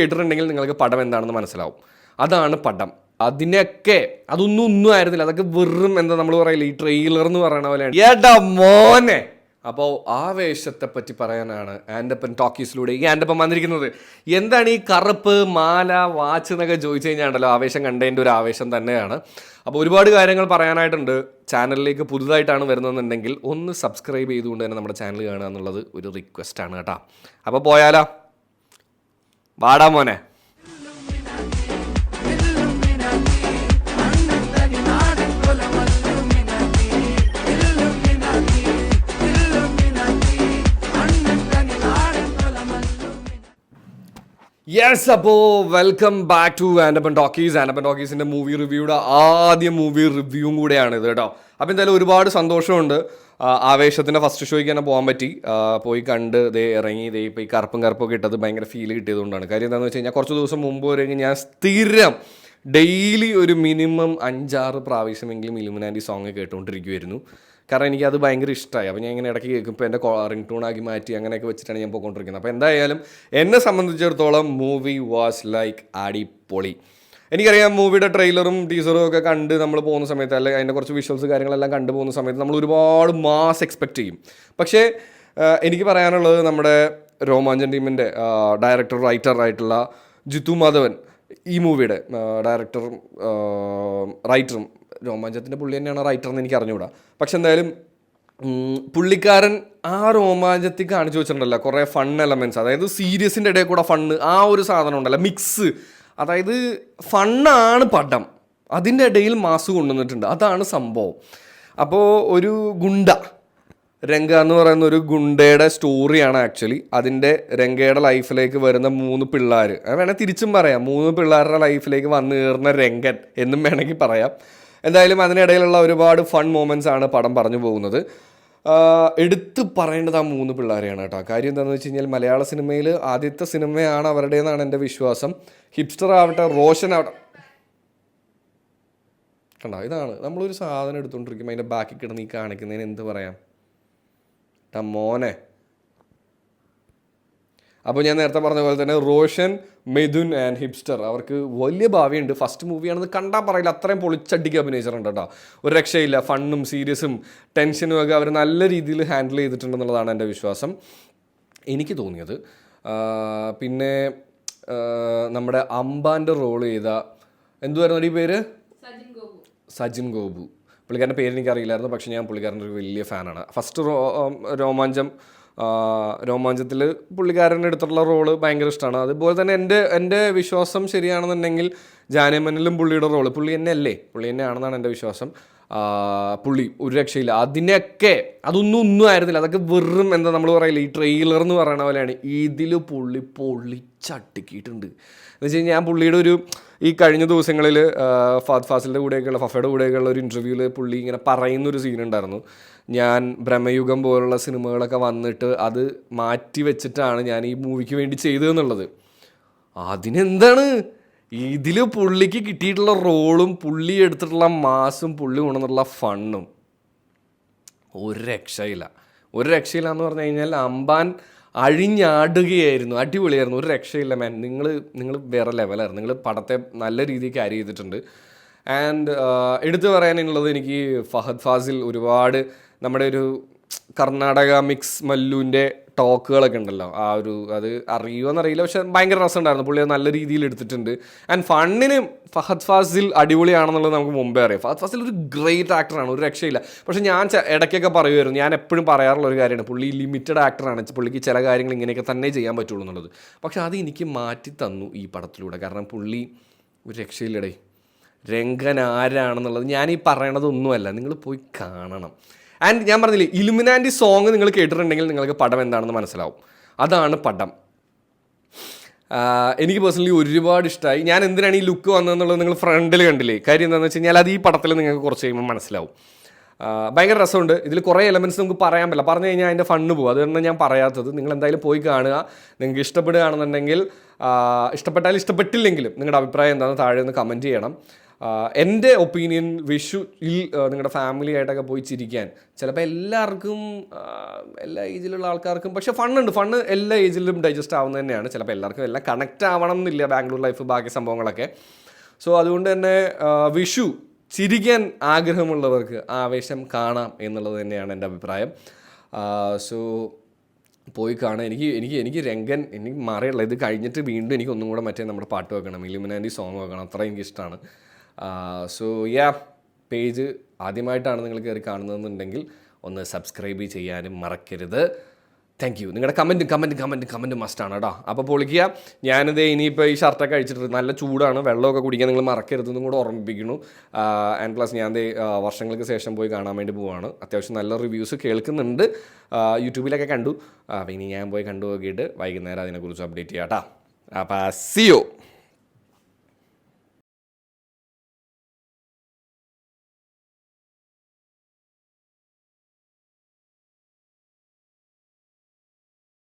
കേട്ടിട്ടുണ്ടെങ്കിൽ നിങ്ങൾക്ക് പടം എന്താണെന്ന് മനസ്സിലാവും. അതാണ് പടം. അതൊന്നും ആയിരുന്നില്ല. അതൊക്കെ വെറും എന്താ നമ്മൾ പറയില്ല, ഈ ട്രെയിലർ എന്ന് പറയണ പോലെയാണ്. ഏടാ മോനെ. അപ്പോൾ ആവേശത്തെ പറ്റി പറയാനാണ് ആൻഡപ്പൻ ടോക്കീസിലൂടെ ഈ ആൻഡപ്പൻ വന്നിരിക്കുന്നത്. എന്താണ് ഈ കറുപ്പ് മാല വാച്ച് എന്നൊക്കെ ചോദിച്ചു കഴിഞ്ഞാണ്ടല്ലോ, ആവേശം കണ്ടതിൻ്റെ ഒരു ആവേശം തന്നെയാണ്. അപ്പോൾ ഒരുപാട് കാര്യങ്ങൾ പറയാനായിട്ടുണ്ട്. ചാനലിലേക്ക് പുതുതായിട്ടാണ് വരുന്നതെന്നുണ്ടെങ്കിൽ ഒന്ന് സബ്സ്ക്രൈബ് ചെയ്തുകൊണ്ട് തന്നെ നമ്മുടെ ചാനൽ കാണുക എന്നുള്ളത് ഒരു റിക്വസ്റ്റാണ് കേട്ടോ. അപ്പോൾ പോയാലോ, വാടാ മോനെ. യെസ്, അപ്പോൾ welcome back to Andappan talkies. Andappan ടോക്കീസിൻ്റെ മൂവി റിവ്യൂയുടെ ആദ്യ മൂവി റിവ്യൂവും കൂടെയാണ് ഇത് കേട്ടോ. അപ്പോൾ എന്തായാലും ഒരുപാട് സന്തോഷമുണ്ട്. ആവേശത്തിൻ്റെ ഫസ്റ്റ് ഷോയ്ക്ക് തന്നെ പോകാൻ പറ്റി. പോയി കണ്ട് ഇറങ്ങി ഇപ്പോൾ ഈ കറുപ്പൊക്കെ ഇട്ടത് ഭയങ്കര ഫീൽ കിട്ടിയതുകൊണ്ടാണ്. കാര്യം എന്താണെന്ന് വെച്ച് കഴിഞ്ഞാൽ കുറച്ച് ദിവസം മുമ്പ് വരെ ഞാൻ സ്ഥിരം ഡെയിലി ഒരു മിനിമം 5-6 പ്രാവശ്യമെങ്കിലും ഇലുമിനാറ്റി സോങ് കേട്ടുകൊണ്ടിരിക്കുമായിരുന്നു. കാരണം എനിക്കത് ഭയങ്കര ഇഷ്ടമായി. അപ്പോൾ ഞാൻ ഇങ്ങനെ ഇടയ്ക്ക് കേൾക്കും. ഇപ്പോൾ എൻ്റെ റിംഗ് ടൂണാക്കി മാറ്റി അങ്ങനെയൊക്കെ വെച്ചിട്ടാണ് ഞാൻ പോയിക്കൊണ്ടിരിക്കുന്നത്. അപ്പോൾ എന്തായാലും എന്നെ സംബന്ധിച്ചിടത്തോളം മൂവി വാസ് ലൈക്ക് അടിപൊളി. എനിക്കറിയാം, മൂവിയുടെ ട്രെയിലറും ടീസറും ഒക്കെ കണ്ട് നമ്മൾ പോകുന്ന സമയത്ത്, അല്ലെങ്കിൽ അതിൻ്റെ കുറച്ച് വിഷ്വൽസ് കാര്യങ്ങളെല്ലാം കണ്ടു പോകുന്ന സമയത്ത് നമ്മൾ ഒരുപാട് മാസ് എക്സ്പെക്റ്റ് ചെയ്യും. പക്ഷേ എനിക്ക് പറയാനുള്ളത്, നമ്മുടെ രോമാഞ്ചൻ ടീമിൻ്റെ ഡയറക്ടർ റൈറ്ററായിട്ടുള്ള ജിത്തു മാധവൻ, ഈ മൂവിയുടെ ഡയറക്ടറും റൈറ്ററും, രോമാഞ്ചത്തിൻ്റെ പുള്ളി തന്നെയാണ് റൈറ്റർ എന്ന് എനിക്ക് അറിഞ്ഞുകൂടാ. പക്ഷെ എന്തായാലും പുള്ളിക്കാരൻ ആ രോമാഞ്ചത്തിൽ കാണിച്ചു വെച്ചിട്ടുണ്ടല്ലോ കുറേ ഫൺ എലമെൻറ്റ്സ്. അതായത് സീരിയസിൻ്റെ ഇടയിൽ കൂടെ ഫണ്ണ്, ആ ഒരു സാധനം ഉണ്ടല്ലോ, മിക്സ്. അതായത് ഫണ്ണാണ് പടം, അതിൻ്റെ ഇടയിൽ മാസ് കൊണ്ടുവന്നിട്ടുണ്ട്. അതാണ് സംഭവം. അപ്പോൾ ഒരു രംഗ എന്ന് പറയുന്ന ഒരു ഗുണ്ടയുടെ സ്റ്റോറിയാണ് ആക്ച്വലി. അതിൻ്റെ രംഗയുടെ ലൈഫിലേക്ക് വരുന്ന 3 പിള്ളേർ, വേണേൽ തിരിച്ചും പറയാം, 3 പിള്ളേരുടെ ലൈഫിലേക്ക് വന്നു കയറുന്ന രംഗൻ എന്നും വേണമെങ്കിൽ പറയാം. എന്തായാലും അതിനിടയിലുള്ള ഒരുപാട് ഫൺ മൊമെൻറ്റ്സ് ആണ് പടം പറഞ്ഞു പോകുന്നത്. എടുത്ത് പറയേണ്ടത് ആ 3 പിള്ളേരെയാണ് കേട്ടോ. കാര്യം എന്താണെന്ന് വെച്ച് കഴിഞ്ഞാൽ, മലയാള സിനിമയിൽ ആദ്യത്തെ സിനിമയാണ് അവരുടേതെന്നാണ് എൻ്റെ വിശ്വാസം. ഹിപ്സ്റ്റർ ആവട്ടെ, റോഷൻ ആവട്ടെ, കണ്ടോ, ഇതാണ് നമ്മളൊരു സാധനം എടുത്തുകൊണ്ടിരിക്കുമ്പോൾ അതിൻ്റെ ബാക്കി കിടന്ന് ഈ കാണിക്കുന്നതിന് എന്ത് പറയാം മോനെ. അപ്പോൾ ഞാൻ നേരത്തെ പറഞ്ഞ പോലെ തന്നെ റോഷൻ, മിഥുൻ ആൻഡ് ഹിപ്സ്റ്റർ അവർക്ക് വലിയ ഭാവിയുണ്ട്. ഫസ്റ്റ് മൂവിയാണെന്ന് കണ്ടാൽ പറയില്ല, അത്രയും പൊളിച്ചടിക്ക് അഭിനയിച്ചിട്ടുണ്ട് കേട്ടോ. ഒരു രക്ഷയില്ല. ഫണ്ണും സീരിയസും ടെൻഷനും ഒക്കെ അവർ നല്ല രീതിയിൽ ഹാൻഡിൽ ചെയ്തിട്ടുണ്ടെന്നുള്ളതാണ് എൻ്റെ വിശ്വാസം, എനിക്ക് തോന്നിയത്. പിന്നെ നമ്മുടെ അംബാൻ്റെ റോൾ ചെയ്ത എന്തുവായിരുന്നു ഈ പേര്, സജിൻ ഗോപു. പുള്ളിക്കാരൻ്റെ പേര് എനിക്കറിയില്ലായിരുന്നു, പക്ഷേ ഞാൻ പുള്ളിക്കാരൻ്റെ ഒരു വലിയ ഫാനാണ്. ഫസ്റ്റ് രോമാഞ്ചത്തിൽ പുള്ളിക്കാരൻ്റെ അടുത്തുള്ള റോള് ഭയങ്കര ഇഷ്ടമാണ്. അതുപോലെ തന്നെ എൻ്റെ വിശ്വാസം ശരിയാണെന്നുണ്ടെങ്കിൽ ജാനമനിലും പുള്ളിയുടെ റോള് പുള്ളി തന്നെയാണെന്നാണ് എൻ്റെ വിശ്വാസം. പുള്ളി ഒരു രക്ഷയില്ല. അതൊന്നും ആയിരുന്നില്ല. അതൊക്കെ വെറും എന്താ നമ്മൾ പറയില്ല, ഈ ട്രെയിലർ എന്ന് പറയണ പോലെയാണ്. ഇതിൽ പുള്ളി പൊള്ളിച്ചട്ടിക്കിയിട്ടുണ്ട്. എന്ന് വെച്ച് കഴിഞ്ഞാൽ ഞാൻ പുള്ളിയുടെ ഈ കഴിഞ്ഞ ദിവസങ്ങളിൽ ഫഹദ് ഫാസിലിൻ്റെ ഫഫയുടെ കൂടെയൊക്കെയുള്ള ഒരു ഇൻ്റർവ്യൂവിൽ പുള്ളി ഇങ്ങനെ പറയുന്നൊരു സീനുണ്ടായിരുന്നു. ഞാൻ ബ്രഹ്മയുഗം പോലുള്ള സിനിമകളൊക്കെ വന്നിട്ട് അത് മാറ്റി വെച്ചിട്ടാണ് ഞാൻ ഈ മൂവിക്ക് വേണ്ടി ചെയ്തതെന്നുള്ളത്. അതിനെന്താണ് ഇതിൽ പുള്ളിക്ക് കിട്ടിയിട്ടുള്ള റോളും പുള്ളി എടുത്തിട്ടുള്ള മാസും പുള്ളി കൊണ്ടുവന്നിട്ടുള്ള ഫണ്ണും ഒരു രക്ഷയില്ല എന്ന് പറഞ്ഞു കഴിഞ്ഞാൽ. അംബാൻ അഴിഞ്ഞാടുകയായിരുന്നു, അടിപൊളിയായിരുന്നു, ഒരു രക്ഷയില്ല മാൻ. നിങ്ങൾ വേറെ ലെവലായിരുന്നു. നിങ്ങൾ പടത്തെ നല്ല രീതിയിൽ ക്യാരി ചെയ്തിട്ടുണ്ട്. ആൻഡ് എടുത്തു പറയാനുള്ളത്, എനിക്ക് ഫഹദ് ഫാസിൽ ഒരുപാട് നമ്മുടെ ഒരു കർണാടക മിക്സ് മല്ലുവിൻ്റെ ടോക്കുകളൊക്കെ ഉണ്ടല്ലോ, അത് അറിയുമോയെന്നറിയില്ല, പക്ഷെ ഭയങ്കര രസമുണ്ടായിരുന്നു. പുള്ളി അത് നല്ല രീതിയിൽ എടുത്തിട്ടുണ്ട്. ആൻഡ് ഫണ്ണിന് ഫഹദ് ഫാസിൽ അടിപൊളിയാണെന്നുള്ളത് നമുക്ക് മുമ്പേ അറിയാം. ഫഹദ് ഫാസിൽ ഒരു ഗ്രേറ്റ് ആക്ടറാണ്, ഒരു രക്ഷയില്ല. പക്ഷേ ഞാൻ ഇടയ്ക്കൊക്കെ പറയുമായിരുന്നു, ഞാൻ എപ്പോഴും പറയാറുള്ള ഒരു കാര്യമാണ്, പുള്ളി ലിമിറ്റഡ് ആക്ടറാണ്, പുള്ളിക്ക് ചില കാര്യങ്ങൾ ഇങ്ങനെയൊക്കെ തന്നെ ചെയ്യാൻ പറ്റുള്ളൂ എന്നുള്ളത്. പക്ഷെ അത് എനിക്ക് മാറ്റി തന്നു ഈ പടത്തിലൂടെ. കാരണം പുള്ളി ഒരു രക്ഷയില്ലടേ. രംഗൻ ആരാണെന്നുള്ളത് ഞാൻ ഈ പറയണതൊന്നുമല്ല, നിങ്ങൾ പോയി കാണണം. ആൻഡ് ഞാൻ പറഞ്ഞില്ലേ, ഇലുമിനാറ്റി സോങ് നിങ്ങൾ കേട്ടിട്ടുണ്ടെങ്കിൽ നിങ്ങൾക്ക് പടം എന്താണെന്ന് മനസ്സിലാവും. അതാണ് പടം. എനിക്ക് പേഴ്സണലി ഒരുപാട് ഇഷ്ടമായി. ഞാൻ എന്തിനാണ് ഈ ലുക്ക് വന്നതെന്നുള്ളത് നിങ്ങൾ ഫ്രണ്ടിൽ കണ്ടില്ലേ. കാര്യം എന്താണെന്ന് വെച്ച് കഴിഞ്ഞാൽ അത് ഈ പടത്തിൽ നിങ്ങൾക്ക് കുറച്ച് കഴിയുമ്പോൾ മനസ്സിലാവും. ഭയങ്കര രസമുണ്ട്. ഇതിൽ കുറേ എലമെൻറ്റ്സ് നമുക്ക് പറയാൻ പറ്റില്ല, പറഞ്ഞു കഴിഞ്ഞാൽ അതിൻ്റെ ഫണ്ണ് പോകും. അതുകൊണ്ട് ഞാൻ പറയാത്തത്. നിങ്ങൾ എന്തായാലും പോയി കാണുക. നിങ്ങൾക്ക് ഇഷ്ടപ്പെടുകയാണെന്നുണ്ടെങ്കിൽ, ഇഷ്ടപ്പെട്ടാലും ഇഷ്ടപ്പെട്ടില്ലെങ്കിലും നിങ്ങളുടെ അഭിപ്രായം എന്താണെന്ന് താഴെ ഒന്ന് കമൻറ്റ് ചെയ്യണം. എൻ്റെ ഒപ്പീനിയൻ വിഷുവിൽ നിങ്ങളുടെ ഫാമിലി ആയിട്ടൊക്കെ പോയി ചിരിക്കാൻ ചിലപ്പോൾ എല്ലാവർക്കും എല്ലാ ഏജിലുള്ള ആൾക്കാർക്കും പക്ഷേ ഫണ്ണ് എല്ലാ ഏജിലും ഡൈജസ്റ്റ് ആവുന്നത് തന്നെയാണ്. ചിലപ്പോൾ എല്ലാവർക്കും എല്ലാം കണക്റ്റ് ആവണം എന്നില്ല, ബാംഗ്ലൂർ ലൈഫ് ബാക്കി സംഭവങ്ങളൊക്കെ. സോ അതുകൊണ്ട് തന്നെ വിഷു ചിരിക്കാൻ ആഗ്രഹമുള്ളവർക്ക് ആവേശം കാണാം എന്നുള്ളത് തന്നെയാണ് എൻ്റെ അഭിപ്രായം. സോ പോയി കാണാം. എനിക്ക് രംഗൻ എനിക്ക് മാറിയുള്ള ഇത് കഴിഞ്ഞിട്ട് വീണ്ടും എനിക്ക് ഒന്നും കൂടെ മറ്റേ നമ്മുടെ പാട്ട് വെക്കണം, ഇലുമിനാറ്റി സോങ് വെക്കണം, അത്ര എനിക്കിഷ്ടമാണ്. സോ പേജ് ആദ്യമായിട്ടാണ് നിങ്ങൾ കയറി കാണുന്നതെന്നുണ്ടെങ്കിൽ ഒന്ന് സബ്സ്ക്രൈബ് ചെയ്യാനും മറക്കരുത്. Thank you. നിങ്ങളുടെ കമൻറ്റ് മസ്റ്റാണ് കേട്ടോ. അപ്പോൾ പൊളിക്കുക. ഞാനിത് ഇനിയിപ്പോൾ ഈ ഷർട്ടൊക്കെ അഴിച്ചിട്ട് നല്ല ചൂടാണ്, വെള്ളമൊക്കെ കുടിക്കാൻ നിങ്ങൾ മറക്കരുതെന്നും കൂടെ ഓർമ്മിപ്പിക്കുന്നു. ആൻഡ് പ്ലസ് ഞാൻ വർഷങ്ങൾക്ക് ശേഷം പോയി കാണാൻ വേണ്ടി പോവാണ്. അത്യാവശ്യം നല്ല റിവ്യൂസ് കേൾക്കുന്നുണ്ട്, യൂട്യൂബിലൊക്കെ കണ്ടു. അപ്പോൾ ഇനി ഞാൻ പോയി കണ്ടു നോക്കിയിട്ട് വൈകുന്നേരം അതിനെക്കുറിച്ച് അപ്ഡേറ്റ് ചെയ്യാം കേട്ടോ. അപ്പോൾ സി യു.